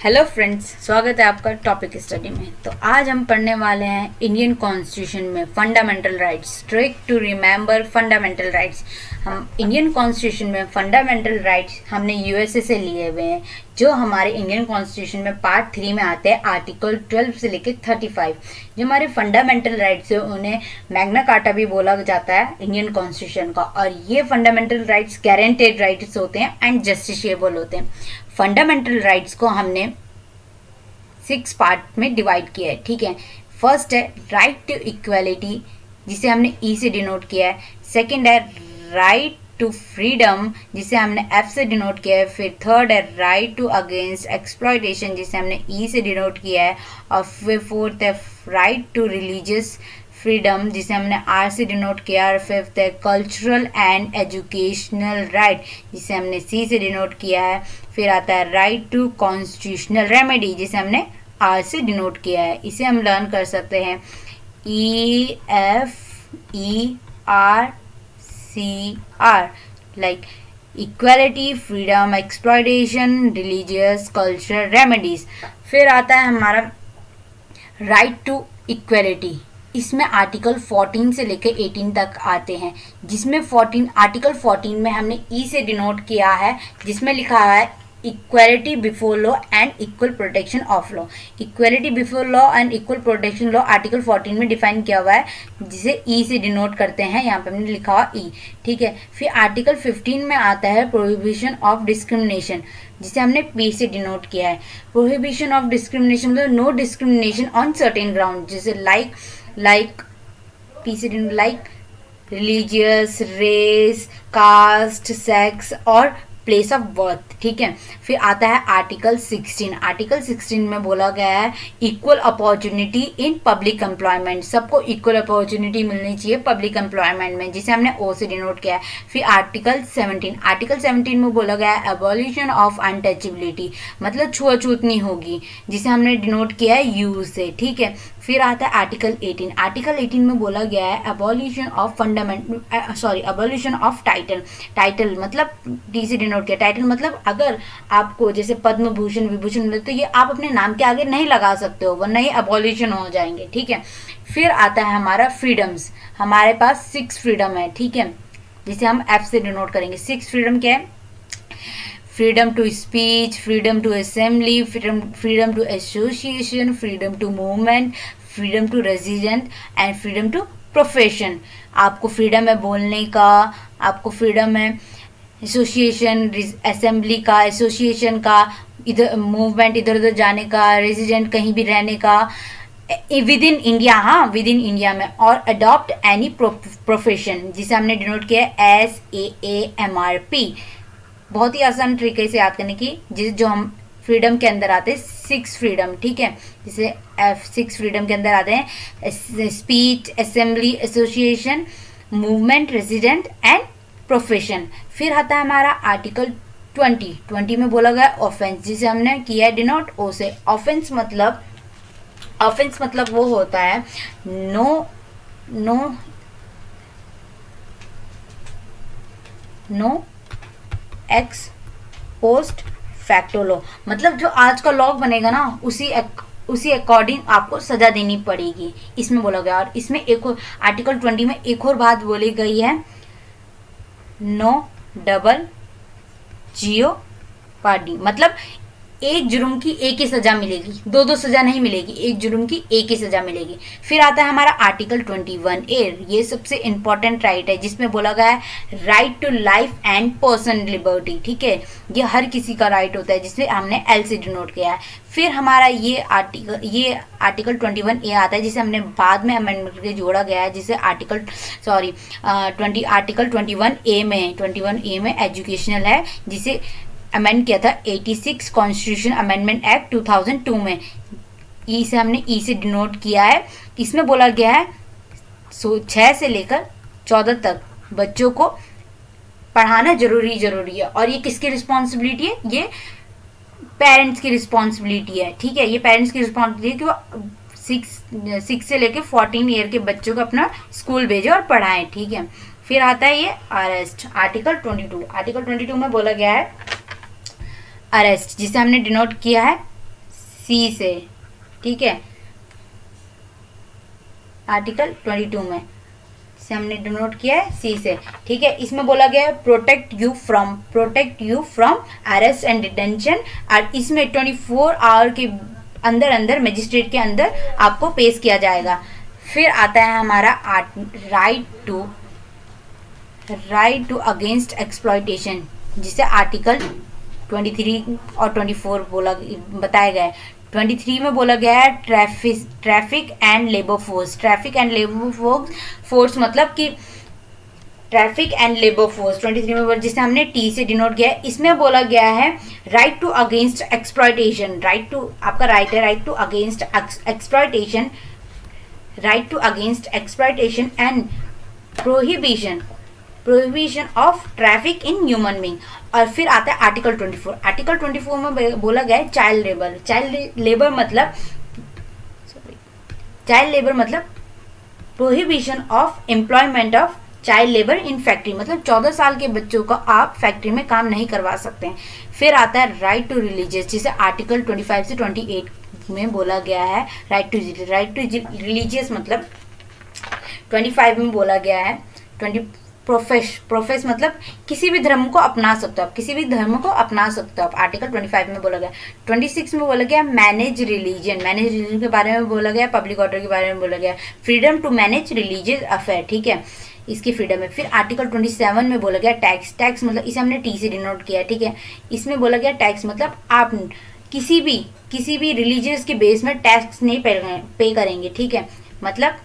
Hello friends, स्वागत है आपका टॉपिक स्टडी में। तो आज हम पढ़ने वाले हैं इंडियन कॉन्स्टिट्यूशन में fundamental rights. Trick to remember fundamental rights. हम इंडियन कॉन्स्टिट्यूशन में फंडामेंटल राइट्स हमने यूएसए से लिए हुए हैं, जो हमारे इंडियन कॉन्स्टिट्यूशन में पार्ट 3 में आते हैं, आर्टिकल 12 से लेकर 35। जो हमारे फंडामेंटल राइट्स है उन्हें मैग्ना कार्टा भी बोला जाता है इंडियन कॉन्स्टिट्यूशन का। और ये फंडामेंटल राइट्स गारंटेड राइट्स होते हैं एंड जस्टिसेबल होते हैं। फंडामेंटल राइट्स को हमने 6 पार्ट में डिवाइड किया है, ठीक है। फर्स्ट है राइट टू इक्वालिटी, जिसे हमने ई से डिनोट किया है। सेकंड है राइट टू फ्रीडम, जिसे हमने एफ से डिनोट किया है। फिर थर्ड है राइट टू अगेंस्ट एक्सप्लॉयटेशन, जिसे हमने ई से डिनोट किया है। और फिर फोर्थ है राइट टू रिलीजियस फ्रीडम, जिसे हमने आर से डिनोट किया। और फिफ्थ है कल्चरल एंड एजुकेशनल राइट, जिसे हमने सी से डिनोट किया है। फिर आता है राइट टू कॉन्स्टिट्यूशनल रेमेडी, जिसे हमने आर से डिनोट किया है। इसे हम लर्न कर सकते हैं EFERCR, like equality, freedom, exploitation, religious, cultural remedies. फिर आता है हमारा राइट टू इक्वालिटी। इसमें आर्टिकल 14 से लेकर 18 तक आते हैं, जिसमें आर्टिकल 14 में हमने ई से डिनोट किया है, जिसमें लिखा है equality before law and equal protection of law. Equality before law and equal protection law article 14 में डिफाइन किया हुआ है, जिसे ई से डिनोट करते हैं। यहाँ पे हमने लिखा हुआ ई, ठीक है। फिर आर्टिकल 15 में आता है प्रोहिबिशन ऑफ डिस्क्रिमिनेशन, जिसे हमने पी से डिनोट किया है। प्रोहिबिशन ऑफ डिस्क्रिमिनेशन मतलब no discrimination on certain ground, जैसे like religious, race, caste, sex और प्लेस ऑफ बर्थ, ठीक है। फिर आता है आर्टिकल 16। आर्टिकल 16 में बोला गया है equal opportunity in public employment, सबको इक्वल अपॉर्चुनिटी मिलनी चाहिए पब्लिक एम्प्लॉयमेंट में, जिसे हमने ओ से डिनोट किया है। फिर आर्टिकल 17 में बोला गया है एबॉलिशन ऑफ अनटचेबिलिटी, मतलब छुआछूत नहीं होगी, जिसे हमने डिनोट किया है यू से, ठीक है। फिर आता है आर्टिकल 18। आर्टिकल 18 में बोला गया है एबॉलिशन ऑफ टाइटल मतलब टी से डिनोट किया। टाइटल मतलब अगर आपको जैसे पद्म भूषण, विभूषण मिले तो ये आप अपने नाम के आगे नहीं लगा सकते हो, वरना ये एबॉलिशन हो जाएंगे, ठीक है। फिर आता है हमारा फ्रीडम्स। हमारे पास 6 फ्रीडम है, ठीक है, जिसे हम एफ से डिनोट करेंगे। 6 फ्रीडम क्या है? Freedom to speech, freedom to assembly, freedom to association, freedom to movement, freedom to resident and freedom to profession. आपको फ्रीडम है बोलने का, आपको फ्रीडम है एसोसिएशन, असेंबली का, एसोसिएशन का, इधर मूवमेंट, इधर उधर जाने का, रेजिडेंट कहीं भी रहने का विद इन इंडिया, हाँ विद इन इंडिया में। और अडॉप्ट एनी प्रोफेशन, जिसे हमने डिनोट किया है SAAMRP। बहुत ही आसान ट्रिक है इसे याद करने की, जिसे जो हम फ्रीडम के अंदर आते हैं 6 फ्रीडम, ठीक है, जिसे F6 फ्रीडम के अंदर आते हैं speech, assembly, association, movement, resident and profession. फिर आता है हमारा आर्टिकल 20 में बोला गया ऑफेंस, जिसे हमने किया है डिनोट ओ से। ऑफेंस मतलब वो होता है no ex post facto law, मतलब जो आज का लॉ बनेगा ना उसी अकॉर्डिंग आपको सजा देनी पड़ेगी, इसमें बोला गया। और इसमें एक और आर्टिकल 20 में एक और बात बोली गई है, नो डबल जियोपार्डी, मतलब एक जुर्म की एक ही सजा मिलेगी, दो सजा नहीं मिलेगी, एक जुर्म की एक ही सजा मिलेगी। फिर आता है हमारा आर्टिकल 21A, ये सबसे इंपॉर्टेंट राइट है, जिसमें बोला गया है right to life and personal liberty, ठीक है, ये हर किसी का राइट होता है, जिसमें हमने एल से डिनोट किया है। फिर हमारा ये आर्टिकल 21A आता है, जिसे हमने बाद में अमेंडमेंट करके जोड़ा गया है, जिसे आर्टिकल 21A में एजुकेशनल है, जिसे अमेंड किया था 86 कॉन्स्टिट्यूशन अमेंडमेंट एक्ट 2002 में। ई से हमने ई से डिनोट किया है। इसमें बोला गया है 6 से लेकर 14 तक बच्चों को पढ़ाना जरूरी है। और ये किसकी रिस्पॉन्सिबिलिटी है? ये पेरेंट्स की रिस्पॉन्सिबिलिटी है, ठीक है। ये पेरेंट्स की रिस्पॉन्सिबिलिटी है कि वो 6 से लेकर 14 ईयर के बच्चों को अपना स्कूल भेजे और पढ़ाएं, ठीक है। फिर आता है ये अरेस्ट, आर्टिकल 22 में बोला गया है अरेस्ट, जिसे हमने डिनोट किया है सी से, ठीक है, आर्टिकल 22 में से हमने डिनोट किया है सी से, ठीक है। इसमें बोला गया है protect you from arrest and detention, और इसमें 24 आवर के अंदर मजिस्ट्रेट के अंदर आपको पेश किया जाएगा। फिर आता है हमारा राइट टू अगेंस्ट एक्सप्लॉयटेशन, जिसे आर्टिकल 23 और 24 बताया गया है। 23 में बोला गया है ट्रैफिक एंड लेबर फोर्स मतलब कि ट्रैफिक एंड लेबर फोर्स 23 में, जिसे हमने टी से डिनोट किया है। इसमें बोला गया है राइट टू अगेंस्ट एक्सप्लॉयटेशन, आपका राइट है right to against exploitation and prohibition of traffic in human being. और फिर आता है आर्टिकल 24 में बोला गया है चाइल्ड लेबर मतलब prohibition of employment of child labour in factory, मतलब 14 साल के बच्चों को आप फैक्ट्री में काम नहीं करवा सकते हैं। फिर आता है राइट टू रिलीजियस, जिसे आर्टिकल 25 से 28 में बोला गया है राइट टू रिलीजियस, मतलब 25 में बोला गया है प्रोफेस मतलब किसी भी धर्म को अपना सकते हो आप, आर्टिकल 25 में बोला गया। 26 में बोला गया मैनेज रिलीजन के बारे में बोला गया, पब्लिक ऑर्डर के बारे में बोला गया, freedom to manage religious affair, ठीक है, इसकी फ्रीडम है। फिर आर्टिकल 27 में बोला गया टैक्स मतलब इसे हमने टी से डिनोट किया, ठीक है। इसमें बोला गया टैक्स मतलब आप किसी भी रिलीजियस के बेस में टैक्स नहीं पे करेंगे, ठीक है, मतलब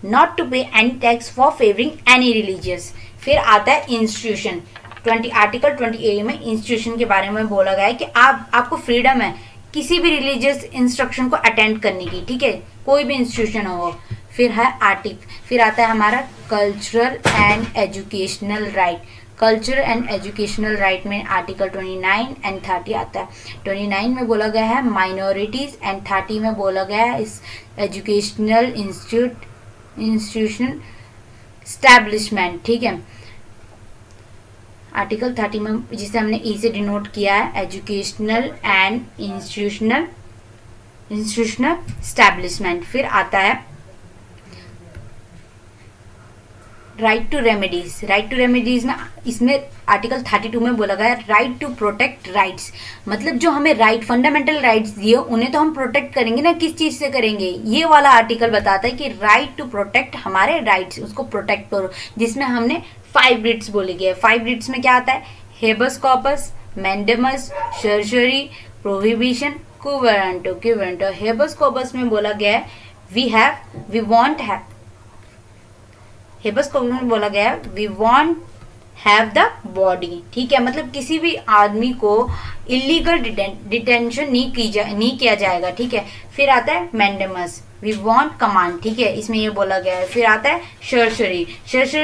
नॉट टू पे any tax for favouring any religious. फिर आता है इंस्टीट्यूशन, आर्टिकल 28 में इंस्टीट्यूशन के बारे में बोला गया है कि आपको फ्रीडम है किसी भी रिलीजियस इंस्ट्रक्शन को अटेंड करने की, ठीक है, कोई भी इंस्टीट्यूशन हो। फिर आता है हमारा कल्चरल एंड एजुकेशनल राइट में आर्टिकल 29 एंड 30 आता है। 29 में बोला गया है माइनॉरिटीज एंड 30 में बोला गया है एजुकेशनल इंस्टीट्यूशन स्टैब्लिशमेंट, ठीक है। आर्टिकल 30 में जिसे हमने ई से डिनोट किया है एजुकेशनल एंड इंस्टीट्यूशनल स्टैब्लिशमेंट। फिर आता है राइट टू रेमेडीज में इसमें आर्टिकल 32 में बोला गया राइट टू प्रोटेक्ट राइट्स, मतलब जो हमें फंडामेंटल राइट्स दिए उन्हें तो हम प्रोटेक्ट करेंगे ना, किस चीज से करेंगे, ये वाला आर्टिकल बताता है कि राइट टू प्रोटेक्ट हमारे राइट्स, उसको प्रोटेक्ट करो, जिसमें हमने 5 रिट्स बोले गए। 5 रिट्स में क्या आता है habeas corpus, mandamus, certiorari, prohibition, quo warranto. Habeas corpus में बोला गया है हेबस कॉर्पस में बोला गया we want have the body, ठीक है, मतलब किसी भी आदमी को इलीगल डिटेंशन नहीं किया जाएगा, ठीक है। फिर आता है मैंडेमस, वी वांट कमांड, ठीक है, इसमें ये बोला गया है। फिर आता है सर्जरी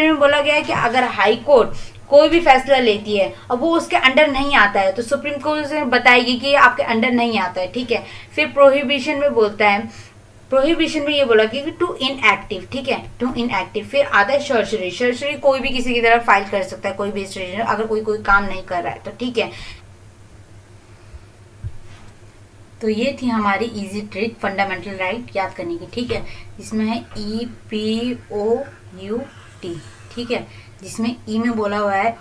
में बोला गया है कि अगर हाई कोर्ट कोई भी फैसला लेती है और वो उसके अंडर नहीं आता है तो सुप्रीम कोर्ट से बताएगी कि आपके अंडर नहीं आता है, ठीक है। फिर प्रोहिबिशन में ये बोला कि टू इनएक्टिव, ठीक है, टू इनएक्टिव। फिर आता है सर्जरी कोई भी किसी की तरफ फाइल कर सकता है, कोई भी स्टेशन अगर कोई काम नहीं कर रहा है तो, ठीक है। तो ये थी हमारी इजी ट्रिक फंडामेंटल राइट याद करने की, ठीक है, जिसमें है EPOUT, ठीक है, जिसमें ई में बोला हुआ है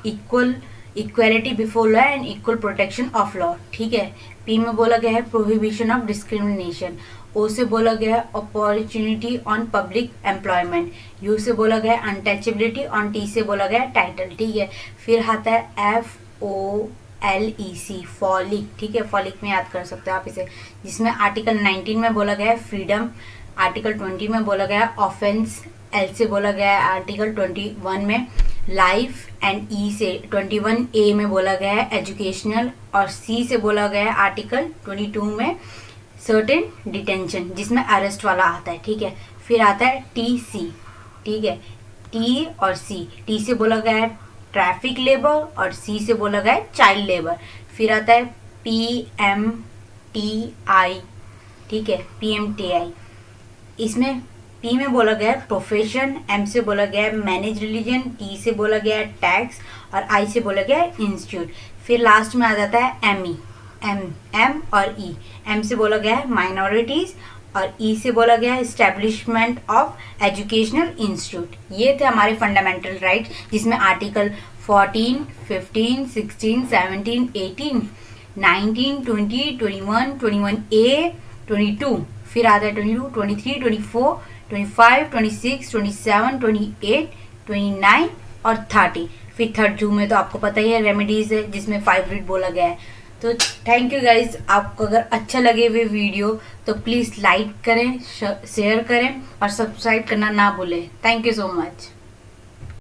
equality before law and equal protection of law, ठीक है। पी में बोला गया है प्रोहिबिशन ऑफ डिस्क्रिमिनेशन, ओ से बोला गया है opportunity on public employment, you से बोला गया है अनटचेबिलिटी, ऑन टी से बोला गया है टाइटल, ठीक है। फिर आता है FOLEC फॉलिक, ठीक है, फॉलिक में याद कर सकते हो आप इसे, जिसमें आर्टिकल 19 में बोला गया है फ्रीडम, आर्टिकल 20 में बोला गया है ऑफेंस, एल से बोला गया है आर्टिकल 21 में लाइफ, एंड ई से 21A में बोला गया है एजुकेशनल, और सी से बोला गया है आर्टिकल 22 में सर्टेन डिटेंशन, जिसमें अरेस्ट वाला आता है, ठीक है। फिर आता है TC, ठीक है, टी और सी, टी से बोला गया है ट्रैफिक लेबर और सी से बोला गया है चाइल्ड लेबर। फिर आता है PMTI, ठीक है, PMTI, इसमें पी में बोला गया है प्रोफेशन, एम से बोला गया है मैनेज रिलीजन, टी से बोला गया है टैक्स और आई से बोला गया है इंस्टीट्यूट। फिर लास्ट में आ जाता है ME, एम और ई। एम से बोला गया है माइनॉरिटीज़ और ई से बोला गया है इस्टेब्लिशमेंट ऑफ एजुकेशनल इंस्टीट्यूट। ये थे हमारे फंडामेंटल राइट्स, जिसमें आर्टिकल 14, 15, 16, 17, 18, 19, 20, 21, 21A, 22, फिर आता है 22, 23, 24, 25, 26, 27, 28, 29 और 30। फिर 32 में तो आपको पता ही है रेमेडीज है, जिसमें फाइब्रिड बोला गया है। तो थैंक यू गाइज। आपको अगर अच्छा लगे हुए वीडियो तो प्लीज़ लाइक करें, शेयर करें और सब्सक्राइब करना ना भूलें। Thank you so much.